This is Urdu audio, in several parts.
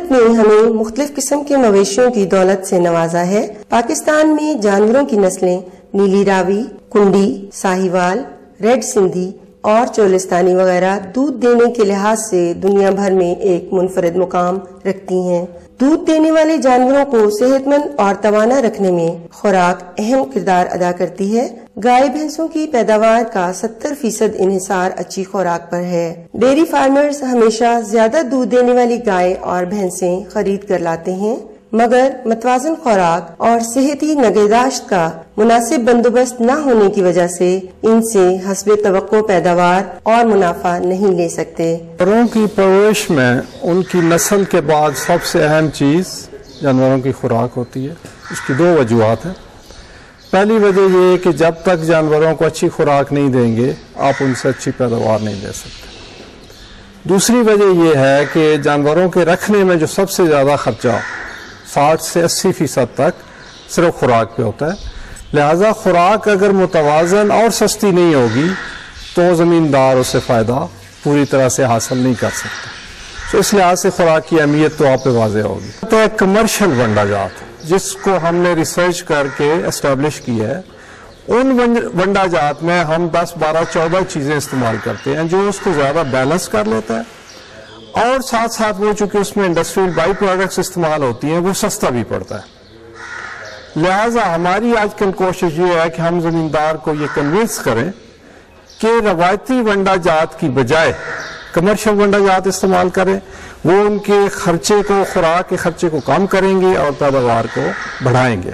قدرت نے ہمیں مختلف قسم کے مویشیوں کی دولت سے نوازا ہے۔ پاکستان میں جانوروں کی نسلیں نیلی راوی، کنڈی، ساہیوال، ریڈ سندھی اور چولستانی وغیرہ دودھ دینے کے لحاظ سے دنیا بھر میں ایک منفرد مقام رکھتی ہیں۔ دودھ دینے والے جانوروں کو صحت مند اور توانا رکھنے میں خوراک اہم کردار ادا کرتی ہے۔ گائے بھینسوں کی پیداوار کا 70% انحصار اچھی خوراک پر ہے۔ ڈیری فارمرز ہمیشہ زیادہ دودھ دینے والی گائے اور بھینسیں خرید کر لاتے ہیں، مگر متوازن خوراک اور صحتی نگہداشت کا مناسب بندوبست نہ ہونے کی وجہ سے ان سے حسب توقع پیداوار اور منافع نہیں لے سکتے۔ جانوروں کی پرورش میں ان کی نسل کے بعد سب سے اہم چیز جانوروں کی خوراک ہوتی ہے۔ اس کی 2 وجوہات ہیں۔ پہلی وجہ یہ ہے کہ جب تک جانوروں کو اچھی خوراک نہیں دیں گے آپ ان سے اچھی پیداوار نہیں لے سکتے۔ دوسری وجہ یہ ہے کہ جانوروں کے رکھنے میں جو سب سے زیادہ خرچہ 60 سے 80% تک صرف خوراک پہ ہوتا ہے، لہذا خوراک اگر متوازن اور سستی نہیں ہوگی تو زمیندار اس سے فائدہ پوری طرح سے حاصل نہیں کر سکتا۔ تو اس لحاظ سے خوراک کی اہمیت تو آپ پہ واضح ہوگی۔ تو ایک کمرشل ونڈا جات جس کو ہم نے ریسرچ کر کے اسٹیبلش کی ہے، ان ونڈا جات میں ہم 10، 12، 14 چیزیں استعمال کرتے ہیں جو اس کو زیادہ بیلنس کر لیتا ہے، اور ساتھ ساتھ وہ چونکہ اس میں انڈسٹریل بائی پروڈکٹس استعمال ہوتی ہیں وہ سستا بھی پڑتا ہے۔ لہٰذا ہماری آج کل کوشش یہ ہے کہ ہم زمیندار کو یہ کنونس کریں کہ روایتی ونڈا جات کی بجائے کمرشل ونڈا جات استعمال کریں، وہ ان کے خرچے کو، خوراک کے خرچے کو کم کریں گے اور پیداوار کو بڑھائیں گے۔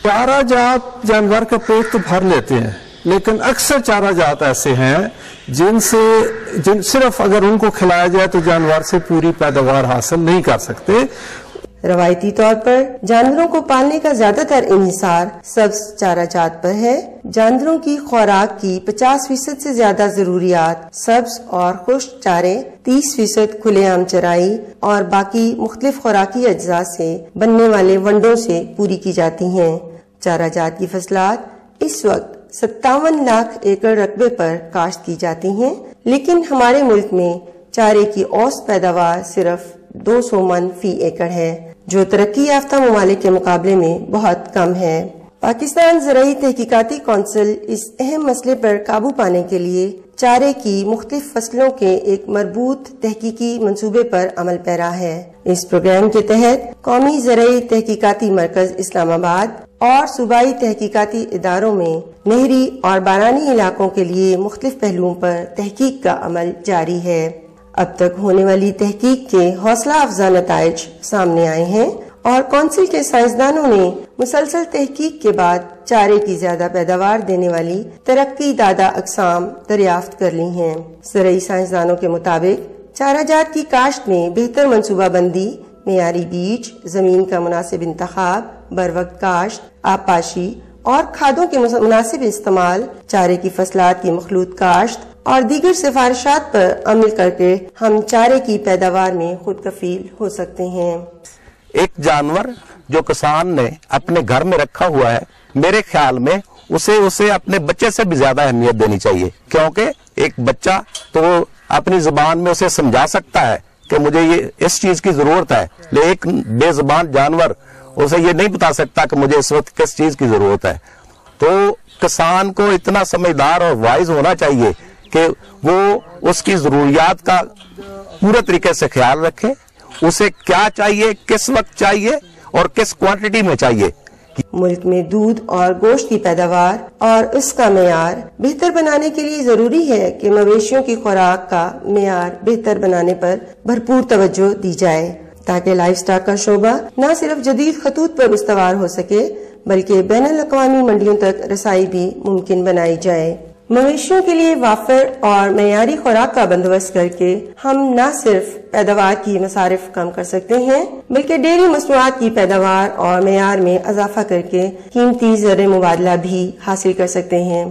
چارہ جات جانور کا پیٹ تو بھر لیتے ہیں، لیکن اکثر چارہ جات ایسے ہیں جن صرف اگر ان کو کھلایا جائے تو جانور سے پوری پیداوار حاصل نہیں کر سکتے۔ روایتی طور پر جانوروں کو پالنے کا زیادہ تر انحصار سبز چارہ جات پر ہے۔ جانوروں کی خوراک کی 50% سے زیادہ ضروریات سبز اور خشک چارے، 30% کھلے عام چرائی اور باقی مختلف خوراکی اجزاء سے بننے والے ونڈوں سے پوری کی جاتی ہیں۔ چارہ جات کی فصلات اس وقت 57 لاکھ ایکڑ رقبے پر کاشت کی جاتی ہیں، لیکن ہمارے ملک میں چارے کی اوسط پیداوار صرف 200 من فی ایکڑ ہے، جو ترقی یافتہ ممالک کے مقابلے میں بہت کم ہے۔ پاکستان زرعی تحقیقاتی کونسل اس اہم مسئلے پر قابو پانے کے لیے چارے کی مختلف فصلوں کے ایک مربوط تحقیقی منصوبے پر عمل پیرا ہے۔ اس پروگرام کے تحت قومی زرعی تحقیقاتی مرکز اسلام آباد اور صوبائی تحقیقاتی اداروں میں نہری اور بارانی علاقوں کے لیے مختلف پہلوؤں پر تحقیق کا عمل جاری ہے۔ اب تک ہونے والی تحقیق کے حوصلہ افزا نتائج سامنے آئے ہیں اور کونسل کے سائنسدانوں نے مسلسل تحقیق کے بعد چارے کی زیادہ پیداوار دینے والی ترقی دادہ اقسام دریافت کر لی ہیں۔ زرعی سائنسدانوں کے مطابق چارہ جات کی کاشت میں بہتر منصوبہ بندی، معیاری بیج، زمین کا مناسب انتخاب، بروقت کاشت، آبپاشی اور کھادوں کے مناسب استعمال، چارے کی فصلات کی مخلوط کاشت اور دیگر سفارشات پر عمل کر کے ہم چارے کی پیداوار میں خود کفیل ہو سکتے ہیں۔ ایک جانور جو کسان نے اپنے گھر میں رکھا ہوا ہے، میرے خیال میں اسے اپنے بچے سے بھی زیادہ اہمیت دینی چاہیے، کیونکہ ایک بچہ تو اپنی زبان میں اسے سمجھا سکتا ہے کہ مجھے یہ اس چیز کی ضرورت ہے، لیکن ایک بے زبان جانور اسے یہ نہیں بتا سکتا کہ مجھے اس وقت کس چیز کی ضرورت ہے۔ تو کسان کو اتنا سمجھدار اور وائز ہونا چاہیے کہ وہ اس کی ضروریات کا پورے طریقے سے خیال رکھے، اسے کیا چاہیے، کس وقت چاہیے اور کس کوانٹٹی میں چاہیے۔ ملک میں دودھ اور گوشت کی پیداوار اور اس کا معیار بہتر بنانے کے لیے ضروری ہے کہ مویشیوں کی خوراک کا معیار بہتر بنانے پر بھرپور توجہ دی جائے، تاکہ لائف سٹاک کا شعبہ نہ صرف جدید خطوط پر استوار ہو سکے بلکہ بین الاقوامی منڈیوں تک رسائی بھی ممکن بنائی جائے۔ مویشیوں کے لیے وافر اور معیاری خوراک کا بندوبست کر کے ہم نہ صرف پیداوار کی مصارف کم کر سکتے ہیں بلکہ ڈیری مصنوعات کی پیداوار اور معیار میں اضافہ کر کے قیمتی زر مبادلہ بھی حاصل کر سکتے ہیں۔